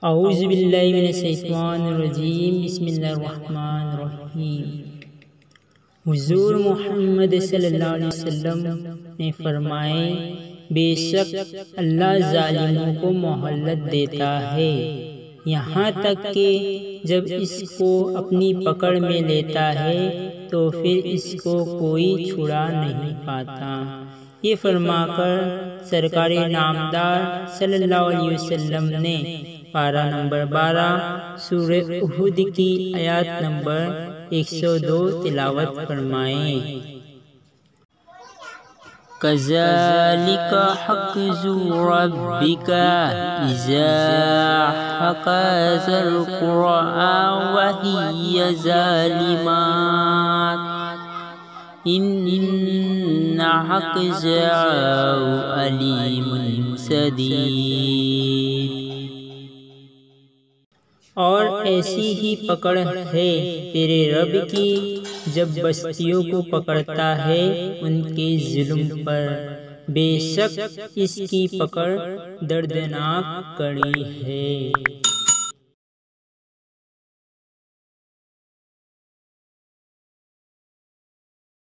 اعوذ باللہ من الشیطان الرجیم، بسم اللہ الرحمن الرحیم۔ حضور محمد صلی اللہ علیہ وسلم نے فرمائے، بے شک اللہ ظالموں کو مہلت دیتا ہے، یہاں تک کہ جب اس کو اپنی پکڑ میں لیتا ہے تو پھر اس کو کوئی چھڑا نہیں پاتا۔ یہ فرما کر سرکار نامدار صلی اللہ علیہ وسلم نے پارہ نمبر 12 سورہ احد کی آیات نمبر 102 تلاوت فرمائے۔ كذلك حقذ ربك إذا حكز القرى وهي ظالمات إن حقزه عليم شديد۔ اور ایسی ہی پکڑ ہے تیرے رب کی جب بستیوں کو پکڑتا ہے ان کے ظلم پر، بے شک اس کی پکڑ دردناک کڑی ہے۔